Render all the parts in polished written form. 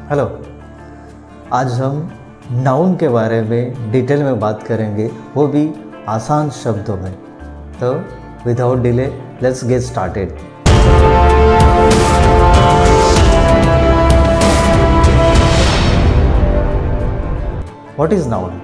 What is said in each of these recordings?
Hello. आज हम noun के बारे में डिटेल में बात करेंगे, वो भी आसान शब्दों में। तो without delay let's get started. What is noun?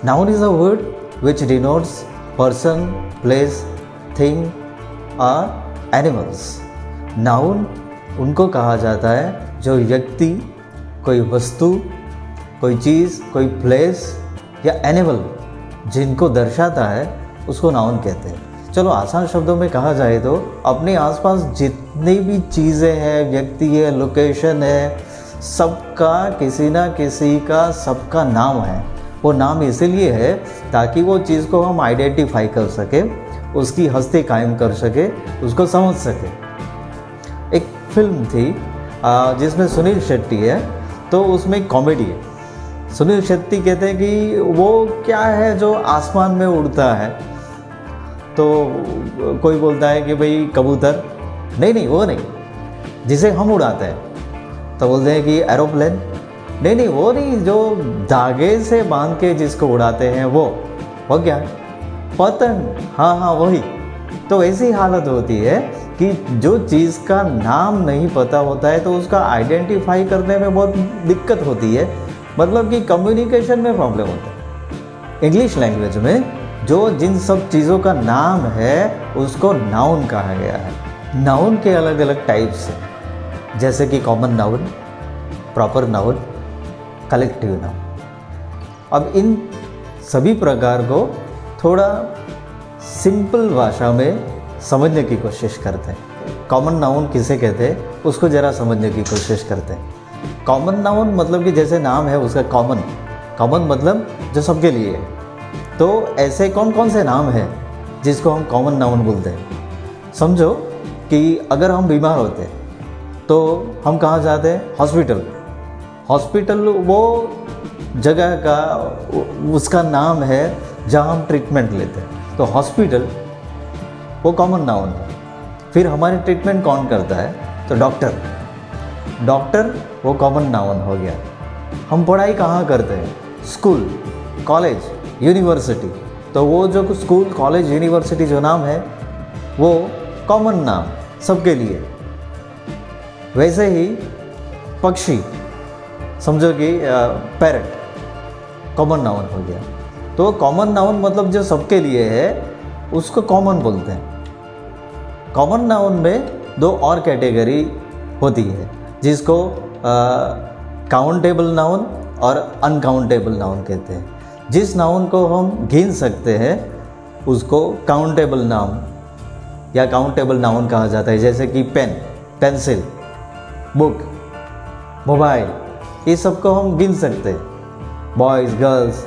Noun is a word which denotes person, place, thing or animals. Noun उनको कहा जाता है जो व्यक्ति, कोई वस्तु, कोई चीज़, कोई प्लेस या एनिमल जिनको दर्शाता है उसको नाउन कहते हैं। चलो आसान शब्दों में कहा जाए तो अपने आसपास जितनी भी चीज़ें हैं, व्यक्ति है, लोकेशन है, सबका किसी ना किसी का सबका नाम है। वो नाम इसीलिए है ताकि वो चीज़ को हम आइडेंटिफाई कर सके, उसकी हस्ती कायम कर सके, उसको समझ सके। एक फिल्म थी जिसमें सुनील शेट्टी है, तो उसमें कॉमेडी है। सुनील शेट्टी कहते हैं कि वो क्या है जो आसमान में उड़ता है, तो कोई बोलता है कि भाई कबूतर। नहीं, वो नहीं, जिसे हम उड़ाते हैं। तो बोलते हैं कि एरोप्लेन। नहीं, वो नहीं, जो धागे से बांध के जिसको उड़ाते हैं वो क्या? पतंग। हाँ, वही। तो ऐसी हालत होती है कि जो चीज़ का नाम नहीं पता होता है तो उसका आइडेंटिफाई करने में बहुत दिक्कत होती है, मतलब कि कम्युनिकेशन में प्रॉब्लम होता है। इंग्लिश लैंग्वेज में जो जिन सब चीज़ों का नाम है उसको नाउन कहा गया है। नाउन के अलग अलग टाइप्स हैं, जैसे कि common noun, proper noun, collective noun. अब इन सभी प्रकार को थोड़ा सिंपल भाषा में समझने की कोशिश करते हैं। कॉमन नाउन किसे कहते हैं उसको ज़रा समझने की कोशिश करते हैं। कॉमन नाउन मतलब कि जैसे नाम है उसका कॉमन मतलब जो सबके लिए है। तो ऐसे कौन कौन से नाम हैं जिसको हम कॉमन नाउन बोलते हैं? समझो कि अगर हम बीमार होते हैं तो हम कहाँ जाते हैं? हॉस्पिटल वो जगह का उसका नाम है जहाँ हम ट्रीटमेंट लेते हैं। तो हॉस्पिटल वो कॉमन नाउन है। फिर हमारी ट्रीटमेंट कौन करता है? तो डॉक्टर वो कॉमन नाउन हो गया। हम पढ़ाई कहाँ करते हैं? School, college, university. तो वो जो स्कूल, कॉलेज, यूनिवर्सिटी जो नाम है वो कॉमन नाम सबके लिए। वैसे ही पक्षी, समझो कि पैरट, कॉमन नाउन हो गया। तो कॉमन नाउन मतलब जो सबके लिए है उसको कॉमन बोलते हैं। कॉमन नाउन में दो और कैटेगरी होती है जिसको काउंटेबल नाउन और अनकाउंटेबल नाउन कहते हैं। जिस नाउन को हम गिन सकते हैं उसको काउंटेबल नाउन या काउंटेबल नाउन कहा जाता है, जैसे कि पेन, पेंसिल, बुक, मोबाइल, ये सबको हम गिन सकते हैं। बॉयज़, गर्ल्स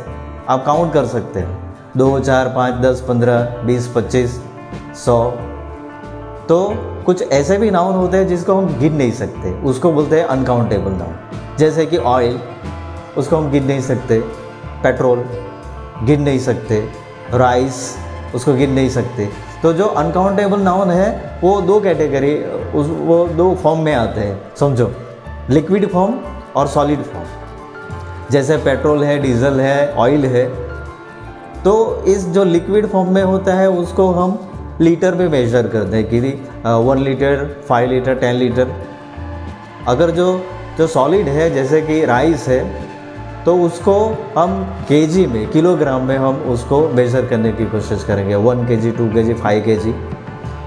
आप काउंट कर सकते हैं, 2, 4, 5, 10, 15, 20, 25, 100। तो कुछ ऐसे भी नाउन होते हैं जिसको हम गिन नहीं सकते, उसको बोलते हैं अनकाउंटेबल नाउन। जैसे कि ऑयल, उसको हम गिन नहीं सकते। पेट्रोल गिन नहीं सकते। राइस, उसको गिन नहीं सकते। तो जो अनकाउंटेबल नाउन है वो दो कैटेगरी, वो दो फॉर्म में आते हैं। समझो, लिक्विड फॉर्म और सॉलिड फॉर्म। जैसे पेट्रोल है, डीजल है, ऑयल है। तो इस जो लिक्विड फॉर्म में होता है उसको हम लीटर में मेजर करते हैं कि 1 लीटर, 5 लीटर, 10 लीटर। अगर जो सॉलिड है जैसे कि राइस है तो उसको हम केजी में, किलोग्राम में हम उसको मेजर करने की कोशिश करेंगे, 1 केजी, 2 केजी, 5 केजी।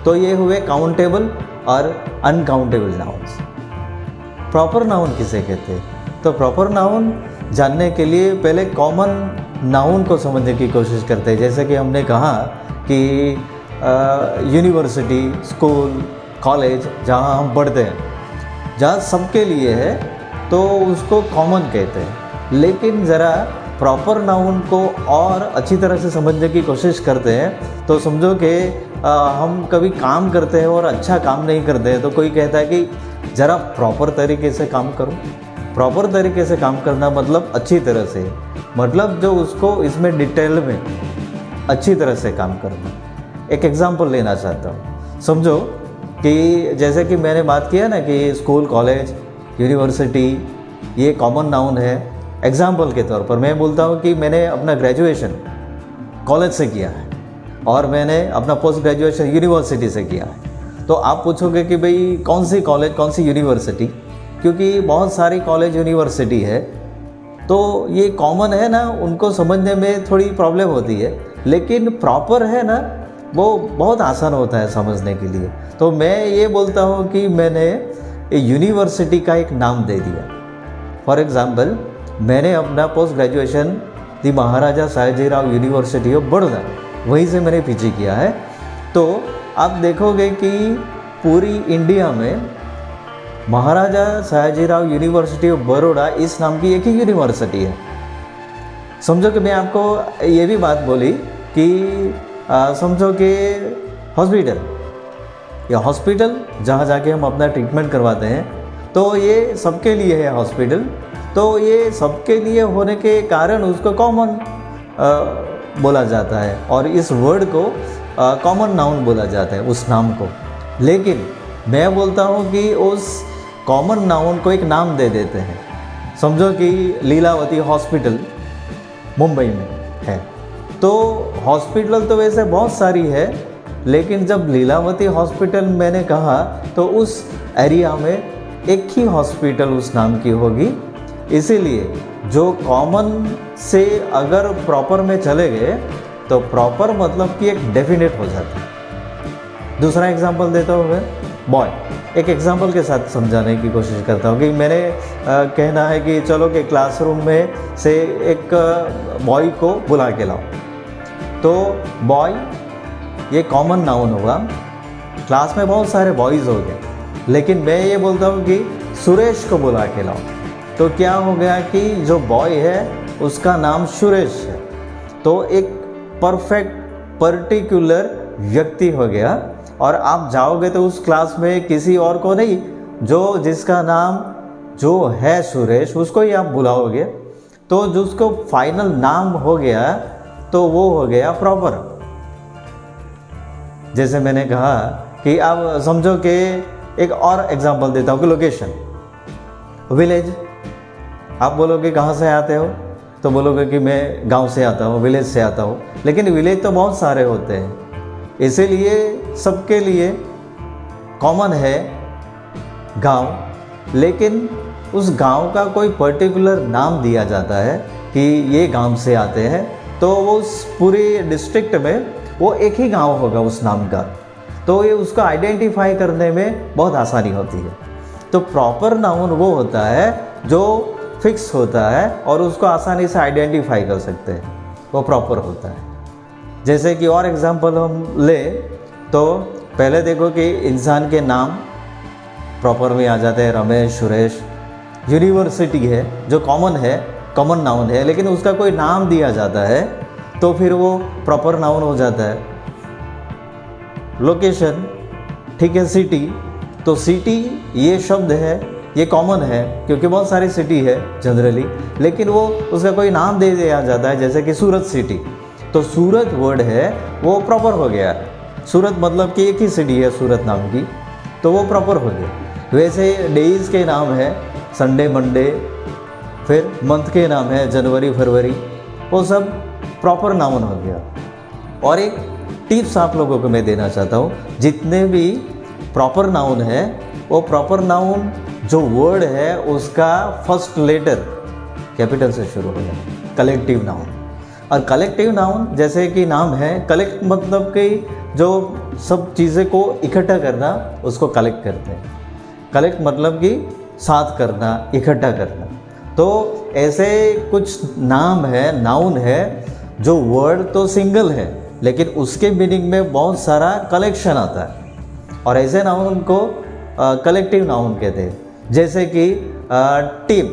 तो ये हुए काउंटेबल और अनकाउंटेबल नाउन्स। प्रॉपर नाउन किसे कहते हैं? तो प्रॉपर नाउन जानने के लिए पहले कॉमन नाउन को समझने की कोशिश करते हैं। जैसे कि हमने कहा कि यूनिवर्सिटी, स्कूल, कॉलेज जहाँ हम पढ़ते हैं, जहाँ सबके लिए है तो उसको कॉमन कहते हैं। लेकिन ज़रा प्रॉपर नाउन को और अच्छी तरह से समझने की कोशिश करते हैं तो समझो कि हम कभी काम करते हैं और अच्छा काम नहीं करते हैं तो कोई कहता है कि ज़रा प्रॉपर तरीके से काम करो। प्रॉपर तरीके से काम करना मतलब अच्छी तरह से, मतलब जो उसको इसमें डिटेल में अच्छी तरह से काम करना। एक एग्जांपल लेना चाहता हूँ। समझो कि जैसे कि मैंने बात किया ना कि स्कूल, कॉलेज, यूनिवर्सिटी ये कॉमन नाउन है। एग्जाम्पल के तौर पर मैं बोलता हूँ कि मैंने अपना ग्रेजुएशन कॉलेज से किया है और मैंने अपना पोस्ट ग्रेजुएशन यूनिवर्सिटी से किया है। तो आप पूछोगे कि भाई कौन सी कॉलेज, कौन सी यूनिवर्सिटी, क्योंकि बहुत सारी कॉलेज यूनिवर्सिटी है, तो ये कॉमन है ना, उनको समझने में थोड़ी प्रॉब्लम होती है, लेकिन प्रॉपर है ना वो बहुत आसान होता है समझने के लिए। तो मैं ये बोलता हूँ कि मैंने यूनिवर्सिटी का एक नाम दे दिया। फॉर एग्ज़ाम्पल, मैंने अपना post graduation the Maharaja Sayajirao university of Baroda, वहीं से मैंने पीजी किया है। तो आप देखोगे कि पूरी इंडिया में महाराजा सयाजीराव यूनिवर्सिटी ऑफ बड़ौदा इस नाम की एक ही यूनिवर्सिटी है। समझो कि मैं आपको ये भी बात बोली कि समझो कि हॉस्पिटल, या हॉस्पिटल जहाँ जाके हम अपना ट्रीटमेंट करवाते हैं, तो ये सबके लिए है हॉस्पिटल। तो ये सबके लिए होने के कारण उसको कॉमन बोला जाता है और इस वर्ड को कॉमन नाउन बोला जाता है उस नाम को। लेकिन मैं बोलता हूँ कि उस कॉमन नाउन को एक नाम दे देते हैं। समझो कि लीलावती हॉस्पिटल मुंबई में है, तो हॉस्पिटल तो वैसे बहुत सारी है, लेकिन जब लीलावती हॉस्पिटल मैंने कहा तो उस एरिया में एक ही हॉस्पिटल उस नाम की होगी। इसीलिए जो कॉमन से अगर प्रॉपर में चले गए तो प्रॉपर मतलब कि एक डेफिनेट हो जाता है। दूसरा एग्जांपल देता हूँ मैं, बॉय। एक एग्जांपल के साथ समझाने की कोशिश करता हूँ कि मैंने कहना है कि चलो कि क्लासरूम में से एक बॉय को बुला के लाओ, तो बॉय ये कॉमन नाउन होगा। क्लास में बहुत सारे बॉयज़ हो गए, लेकिन मैं ये बोलता हूँ कि सुरेश को बुला के लाओ, तो क्या हो गया कि जो बॉय है उसका नाम सुरेश है, तो एक परफेक्ट पर्टिकुलर व्यक्ति हो गया। और आप जाओगे तो उस क्लास में किसी और को नहीं, जो जिसका नाम जो है सुरेश उसको ही आप बुलाओगे, तो जिसको फाइनल नाम हो गया तो वो हो गया प्रॉपर। जैसे मैंने कहा कि आप समझो कि एक और एग्जांपल देता हूँ कि लोकेशन, विलेज। आप बोलोगे कहाँ से आते हो, तो बोलोगे कि मैं गांव से आता हूँ, विलेज से आता हूँ। लेकिन विलेज तो बहुत सारे होते हैं, इसीलिए सबके लिए कॉमन है गांव। लेकिन उस गांव का कोई पर्टिकुलर नाम दिया जाता है कि ये गांव से आते हैं, तो वो उस पूरे डिस्ट्रिक्ट में वो एक ही गांव होगा उस नाम का, तो ये उसको आइडेंटिफाई करने में बहुत आसानी होती है। तो प्रॉपर नाउन वो होता है जो फिक्स होता है और उसको आसानी से आइडेंटिफाई कर सकते हैं, वो प्रॉपर होता है। जैसे कि और एग्जांपल हम ले तो पहले देखो कि इंसान के नाम प्रॉपर में आ जाते हैं, रमेश, सुरेश। यूनिवर्सिटी है जो कॉमन है, कॉमन नाउन है, लेकिन उसका कोई नाम दिया जाता है तो फिर वो प्रॉपर नाउन हो जाता है। लोकेशन, ठीक है, सिटी, तो सिटी ये शब्द है, ये कॉमन है क्योंकि बहुत सारी सिटी है जनरली, लेकिन वो उसका कोई नाम दे दिया जाता है, जैसे कि सूरत सिटी, तो सूरत वर्ड है वो प्रॉपर हो गया। सूरत मतलब कि एक ही सिटी है सूरत नाम की, तो वो प्रॉपर हो गया। वैसे डेज के नाम है संडे, मंडे, फिर मंथ के नाम है जनवरी, फरवरी, वो सब प्रॉपर नाउन हो गया। और एक टिप्स आप लोगों को मैं देना चाहता हूँ, जितने भी प्रॉपर नाउन है वो प्रॉपर नाउन जो वर्ड है उसका फर्स्ट लेटर कैपिटल से शुरू हो जाए। कलेक्टिव नाउन, और कलेक्टिव नाउन जैसे कि नाम है, कलेक्ट मतलब कि जो सब चीज़ें को इकट्ठा करना, उसको कलेक्ट करते हैं। कलेक्ट मतलब कि साथ करना, इकट्ठा करना। तो ऐसे कुछ नाम है, नाउन है, जो वर्ड तो सिंगल है लेकिन उसके मीनिंग में बहुत सारा कलेक्शन आता है, और ऐसे नाउन को कलेक्टिव नाउन कहते हैं। जैसे कि टीम,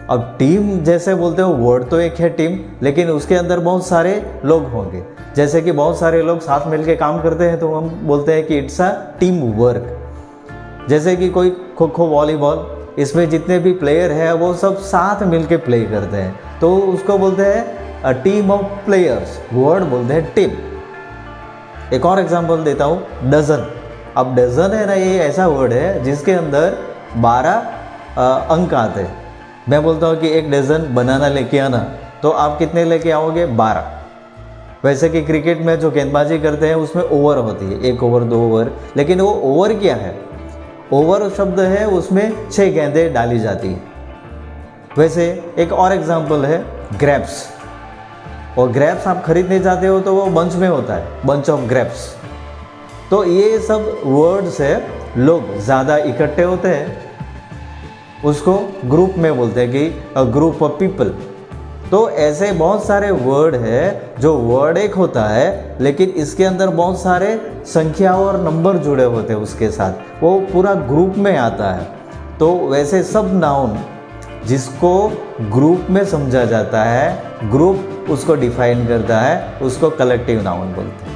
अब टीम जैसे बोलते हो, वर्ड तो एक है टीम, लेकिन उसके अंदर बहुत सारे लोग होंगे। जैसे कि बहुत सारे लोग साथ मिलके काम करते हैं तो हम बोलते हैं कि इट्स अ टीम वर्क। जैसे कि कोई खो खो, वॉलीबॉल, इसमें जितने भी प्लेयर हैं वो सब साथ मिलके प्ले करते हैं, तो उसको बोलते हैं a team of players, word बोलते हैं टीम। एक और एग्जांपल देता हूँ, डजन। अब डजन है ना, ये ऐसा वर्ड है जिसके अंदर 12 अंक आते हैं, मैं बोलता हूँ कि 1 डज़न बनाना लेके आना, तो आप कितने लेके आओगे? 12। वैसे कि क्रिकेट में जो गेंदबाजी करते हैं उसमें ओवर होती है, 1 ओवर 2 ओवर, लेकिन वो ओवर क्या है? ओवर शब्द है, उसमें 6 गेंदें डाली जाती हैं। वैसे एक और एग्जाम्पल है ग्रेप्स, और ग्रेप्स आप खरीदने जाते हो तो वो बंच में होता है, बंच ऑफ ग्रेप्स। तो ये सब वर्ड्स है, लोग ज़्यादा इकट्ठे होते हैं उसको ग्रुप में बोलते हैं कि अ ग्रुप ऑफ पीपल। तो ऐसे बहुत सारे वर्ड है, जो वर्ड एक होता है लेकिन इसके अंदर बहुत सारे संख्या और नंबर जुड़े होते हैं उसके साथ, वो पूरा ग्रुप में आता है। तो वैसे सब नाउन जिसको ग्रुप में समझा जाता है, ग्रुप उसको डिफाइन करता है, उसको कलेक्टिव नाउन बोलते हैं।